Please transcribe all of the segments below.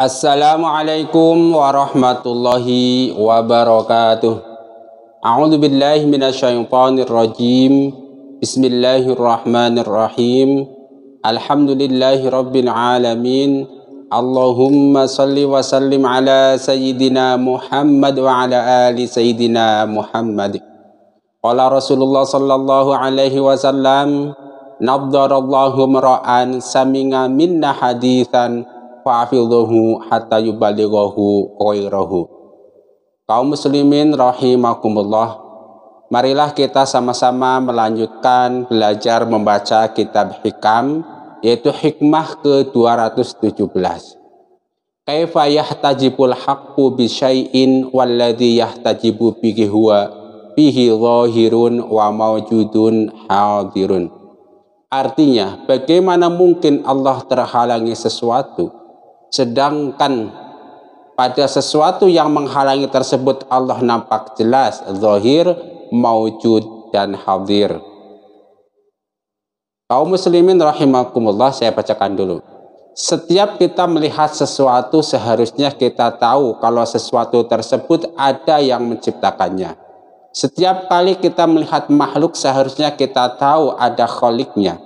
Assalamualaikum warahmatullahi wabarakatuh. A'udzu billahi minasyaitonir rajim. Bismillahirrahmanirrahim. Alhamdulillahi rabbil alamin. Allahumma salli wa sallim ala sayyidina Muhammad wa ala ali sayyidina Muhammad. Qala Rasulullah sallallahu alaihi wasallam, naddarallahu mar'an saminga minna haditsan fa'afidhuhu hatta yubalighahu ghairahu. Kaum muslimin rahimakumullah, marilah kita sama-sama melanjutkan belajar membaca kitab hikam, yaitu hikmah ke-217. Kaifa yahtajibul haqqu bi syai'in walladhi yahtajibu bihi huwa fihi zahirun wa mawjudun hadirun. Artinya, bagaimana mungkin Allah terhalangi sesuatu, sedangkan pada sesuatu yang menghalangi tersebut Allah nampak jelas, zahir, maujud, dan hadir. Kaum muslimin rahimakumullah, saya bacakan dulu. Setiap kita melihat sesuatu seharusnya kita tahu kalau sesuatu tersebut ada yang menciptakannya. Setiap kali kita melihat makhluk seharusnya kita tahu ada kholiknya,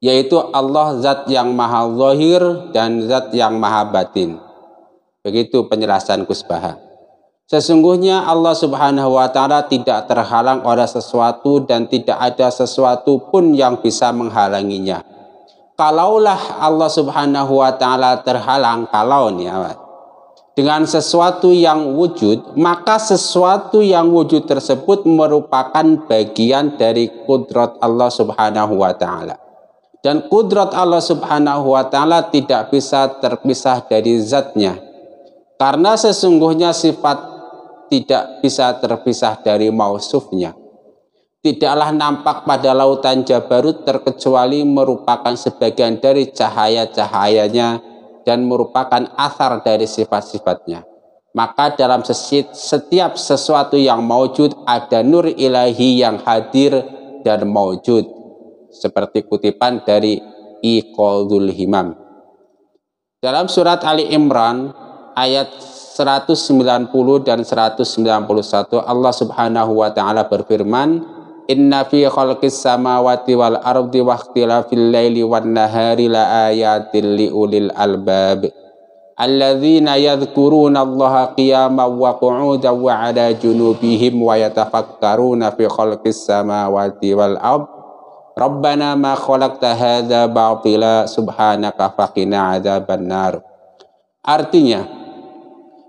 yaitu Allah, zat yang maha zahir dan zat yang maha batin. Begitu penjelasan Kusbaha. Sesungguhnya Allah subhanahu wa ta'ala tidak terhalang oleh sesuatu dan tidak ada sesuatu pun yang bisa menghalanginya. Kalaulah Allah subhanahu wa ta'ala terhalang, kalau nih dengan sesuatu yang wujud, maka sesuatu yang wujud tersebut merupakan bagian dari kudrat Allah subhanahu wa ta'ala. Dan kudrat Allah subhanahu wa ta'ala tidak bisa terpisah dari zatnya. Karena sesungguhnya sifat tidak bisa terpisah dari mausufnya. Tidaklah nampak pada lautan Jabarut terkecuali merupakan sebagian dari cahaya-cahayanya dan merupakan asar dari sifat-sifatnya. Maka dalam setiap sesuatu yang maujud ada nur ilahi yang hadir dan maujud. Seperti kutipan dari Iqadul Himam. Dalam surat Ali Imran ayat 190 dan 191 Allah subhanahu wa ta'ala berfirman, Inna fi khalqis samawati wal ardi wa ikhtilafil laili wan nahari la ayatin li ulil albab alladzina yadhkuruna Allaha qiyaman wa qu'udan wa 'ala junubihim wa yatafakkaruna fi khalqis samawati wal ardi Rabbana ma khalaqta hadza batila subhanaka faqina adzabannar. Artinya,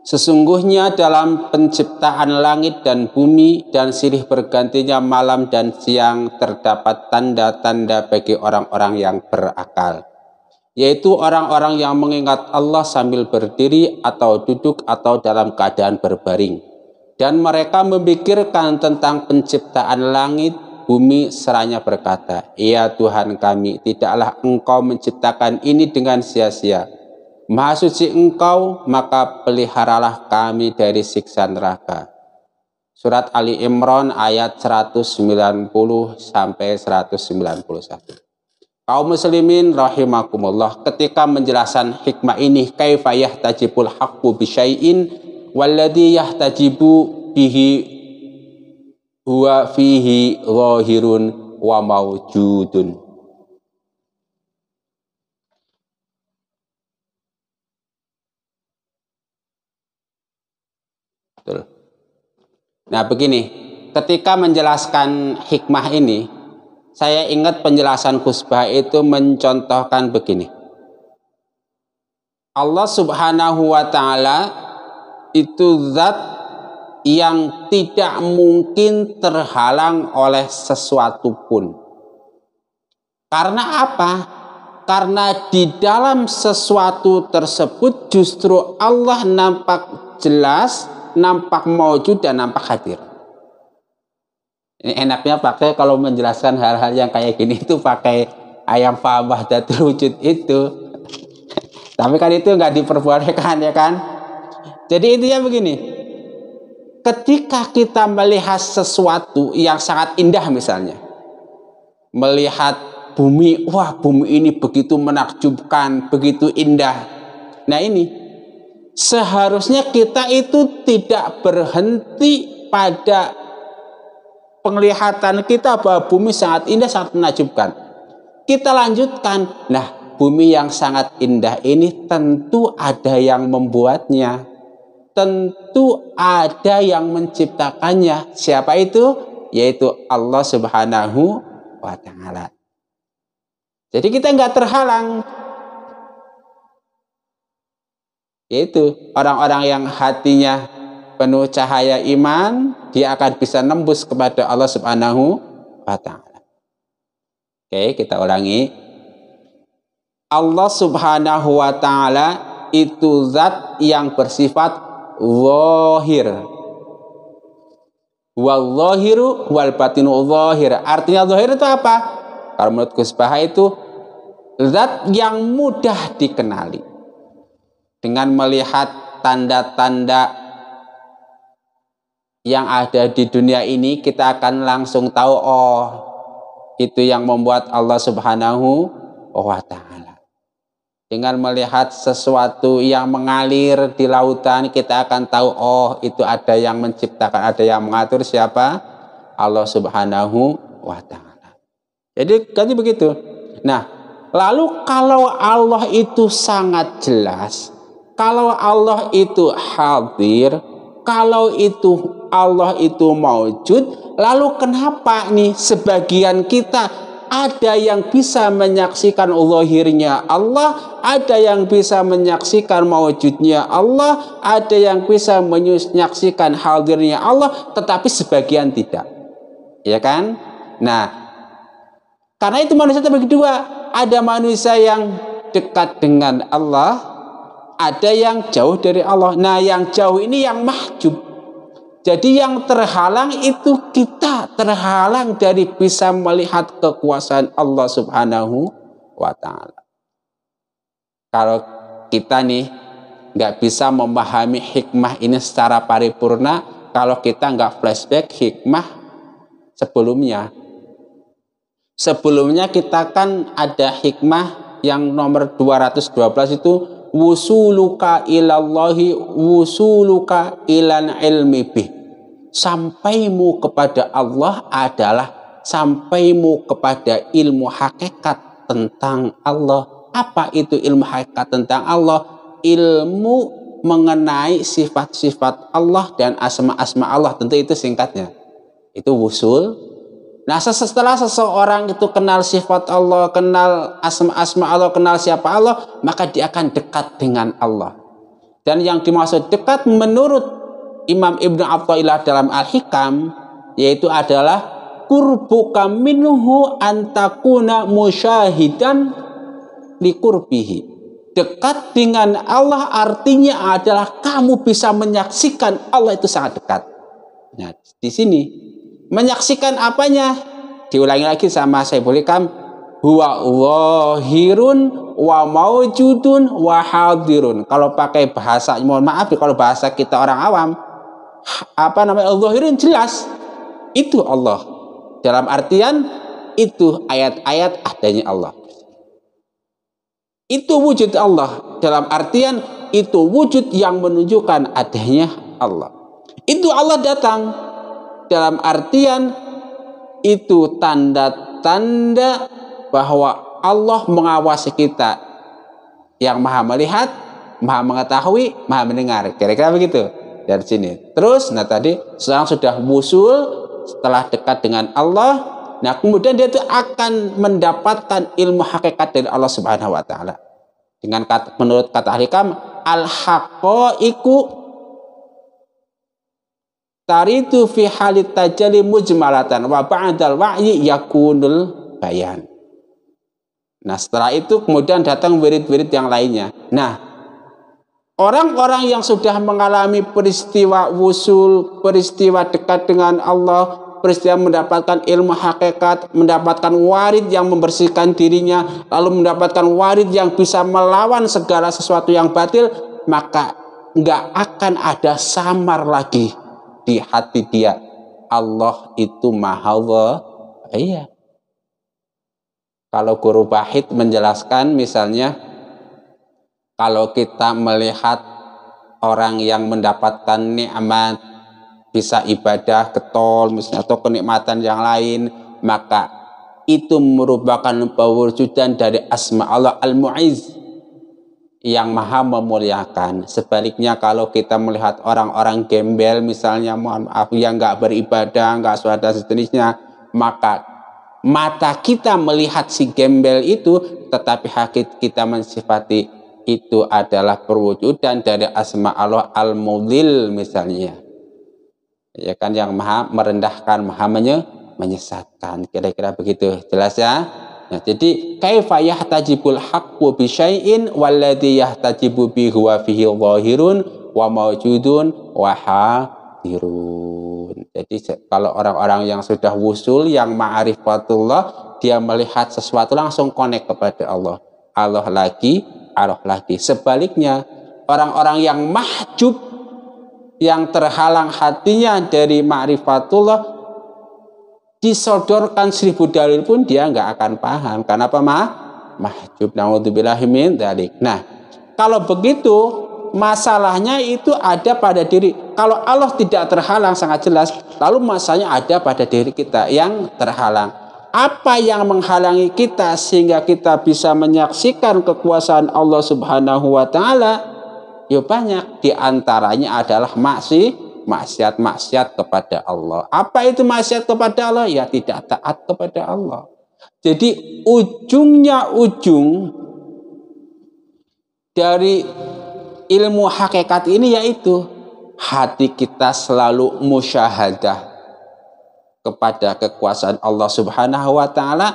sesungguhnya dalam penciptaan langit dan bumi dan silih bergantinya malam dan siang terdapat tanda-tanda bagi orang-orang yang berakal, yaitu orang-orang yang mengingat Allah sambil berdiri atau duduk atau dalam keadaan berbaring, dan mereka memikirkan tentang penciptaan langit, bumi, seraya berkata, Ya Tuhan kami, tidaklah Engkau menciptakan ini dengan sia-sia. Maha suci Engkau, maka peliharalah kami dari siksa neraka. Surat Ali Imran ayat 190 sampai 191. Kaum muslimin rahimakumullah, ketika menjelaskan hikmah ini, kaifa yahtajibul haqqu bi syai'in walladhi yahtajibu bihi huwa fihi zahirun wa mawjudun. Nah begini, ketika menjelaskan hikmah ini, saya ingat penjelasan Kusbah itu mencontohkan begini. Allah subhanahu wa ta'ala itu zat yang tidak mungkin terhalang oleh sesuatu pun. Karena apa? Karena di dalam sesuatu tersebut justru Allah nampak jelas, nampak maujud, dan nampak hadir. Ini enaknya pakai kalau menjelaskan hal-hal yang kayak gini itu pakai ayam fa wahdatul wujud itu. Tapi kan itu nggak diperbolehkan, ya kan? Jadi intinya begini. Ketika kita melihat sesuatu yang sangat indah, misalnya melihat bumi, wah bumi ini begitu menakjubkan, begitu indah. Nah ini, seharusnya kita itu tidak berhenti pada penglihatan kita bahwa bumi sangat indah, sangat menakjubkan. Kita lanjutkan. Nah, bumi yang sangat indah ini tentu ada yang membuatnya. Tentu ada yang menciptakannya. Siapa itu? Yaitu Allah Subhanahu wa Ta'ala. Jadi kita nggak terhalang. Yaitu orang-orang yang hatinya penuh cahaya iman, dia akan bisa nembus kepada Allah Subhanahu wa Ta'ala. Oke, kita ulangi. Allah Subhanahu wa Ta'ala itu zat yang bersifat zahir. Wal zahiru wal batinu zahir. Artinya zahir itu apa? Kalau menurut Gus Baha itu zat yang mudah dikenali. Dengan melihat tanda-tanda yang ada di dunia ini, kita akan langsung tahu, oh, itu yang membuat Allah Subhanahu wa Ta'ala. Dengan melihat sesuatu yang mengalir di lautan, kita akan tahu, oh, itu ada yang menciptakan, ada yang mengatur. Siapa? Allah Subhanahu wa Ta'ala. Jadi begitu. Nah, lalu kalau Allah itu sangat jelas, kalau Allah itu hadir, kalau itu Allah itu maujud, lalu kenapa nih sebagian kita ada yang bisa menyaksikan zahirnya Allah, ada yang bisa menyaksikan maujudnya Allah, ada yang bisa menyaksikan hadirnya Allah, tetapi sebagian tidak. Ya kan? Nah, karena itu manusia terbagi dua. Ada manusia yang dekat dengan Allah, ada yang jauh dari Allah. Nah, yang jauh ini yang mahjub. Jadi yang terhalang itu kita terhalang dari bisa melihat kekuasaan Allah Subhanahu wa Ta'ala. Kalau kita nih nggak bisa memahami hikmah ini secara paripurna, kalau kita nggak flashback hikmah sebelumnya. Sebelumnya kita kan ada hikmah yang nomor 212 itu wusuluka ilallahi wusuluka ilal ilmi bih. Sampaimu kepada Allah adalah sampaimu kepada ilmu hakikat tentang Allah. Apa itu ilmu hakikat tentang Allah? Ilmu mengenai sifat-sifat Allah dan asma-asma Allah. Tentu itu singkatnya. Itu wusul. Nah, setelah seseorang itu kenal sifat Allah, kenal asma-asma Allah, kenal siapa Allah, maka dia akan dekat dengan Allah. Dan yang dimaksud dekat menurut Imam Ibnu Athaillah dalam Al-Hikam, yaitu adalah qurbuka minhu antakuna musyahidan liqurbihi. Dekat dengan Allah artinya adalah kamu bisa menyaksikan Allah itu sangat dekat. Nah, di sini menyaksikan apanya? Diulangi lagi sama Syekhul Hikam, huwa zahirun wa maujudun wa hadirun. Kalau pakai bahasa, mohon maaf kalau bahasa kita orang awam, apa namanya, zahirun jelas itu Allah, dalam artian itu ayat-ayat adanya Allah, itu wujud Allah, dalam artian itu wujud yang menunjukkan adanya Allah. Itu Allah datang, dalam artian itu tanda-tanda bahwa Allah mengawasi kita, yang maha melihat, maha mengetahui, maha mendengar. Kira-kira begitu dari sini. Terus, nah tadi seorang sudah wusul, setelah dekat dengan Allah, nah kemudian dia itu akan mendapatkan ilmu hakikat dari Allah Subhanahu wa Ta'ala. Dengan menurut kata Al-Hikam, al-haqqaiqu taritu fi halit tajalli mujmalatan wa ba'dal wa'yi yakunul bayan. Nah, setelah itu kemudian datang wirid-wirid yang lainnya. Nah, orang-orang yang sudah mengalami peristiwa wusul, peristiwa dekat dengan Allah, peristiwa mendapatkan ilmu hakikat, mendapatkan warid yang membersihkan dirinya, lalu mendapatkan warid yang bisa melawan segala sesuatu yang batil, maka nggak akan ada samar lagi di hati dia. Allah itu maha iya. Kalau guru Bahid menjelaskan misalnya, Kalau kita melihat orang yang mendapatkan nikmat, bisa ibadah, ketol, misalnya, atau kenikmatan yang lain, maka itu merupakan pewujudan dari asma Allah Al-Mu'izz, yang maha memuliakan. Sebaliknya kalau kita melihat orang-orang gembel, misalnya, mohon maaf, yang nggak beribadah, nggak sholat dan sejenisnya, maka mata kita melihat si gembel itu, tetapi hati kita mensifati itu adalah perwujudan dari asma Allah Al-Mudhil misalnya, ya kan, yang maha merendahkan, maha menyesatkan. Kira-kira begitu, jelas ya. Nah, jadi kaifa yahtajibul haqqu bi syai'in walladzi yahtajibu bi huwa fihi dhahirun wa mawjudun wa hadirun. Jadi kalau orang-orang yang sudah wusul, yang ma'rifatullah, dia melihat sesuatu langsung connect kepada Allah. Allah lagi, Allah lagi. Sebaliknya, orang-orang yang mahjub, yang terhalang hatinya dari ma'rifatullah, disodorkan 1000 dalil pun dia nggak akan paham. Karena apa? Mahjub. Naudzubillahi min dzalik. Nah, kalau begitu masalahnya itu ada pada diri. Kalau Allah tidak terhalang sangat jelas, lalu masalahnya ada pada diri kita yang terhalang. Apa yang menghalangi kita sehingga kita bisa menyaksikan kekuasaan Allah Subhanahu wa taala? Ya banyak, di antaranya adalah maksiat kepada Allah. Apa itu maksiat kepada Allah? Ya tidak taat kepada Allah. Jadi ujung dari ilmu hakikat ini yaitu hati kita selalu musyahadah kepada kekuasaan Allah Subhanahu wa taala,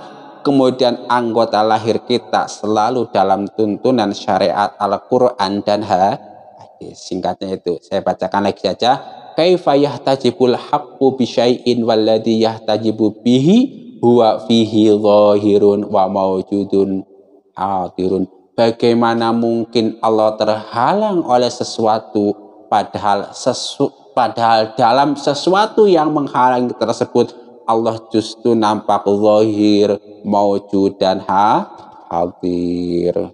kemudian anggota lahir kita selalu dalam tuntunan syariat Al-Qur'an dan hadis. Singkatnya itu saya bacakan lagi saja. Kaifa yahtajibul haqqu bi syai'in walladzi yahtajibu bihi huwa fihi dhahirun wa mawjudun hadirun. Bagaimana mungkin Allah terhalang oleh sesuatu, padahal dalam sesuatu yang menghalangi tersebut Allah justru nampak zahir, mawjud dan hadir.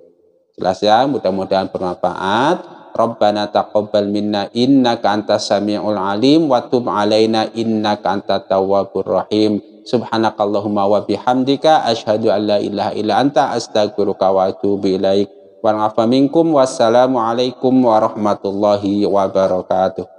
Jelas ya, mudah-mudahan bermanfaat. Rabbana taqabbal minna innaka antas samiul alim wa tub alaina innaka antat tawwabur rahim. Subhanakallahumma wa bihamdika asyhadu an la ilaha illa anta astaghfiruka wa atubu ilaik. Wa afa minkum. Wassalamu alaikum warahmatullahi wabarakatuh.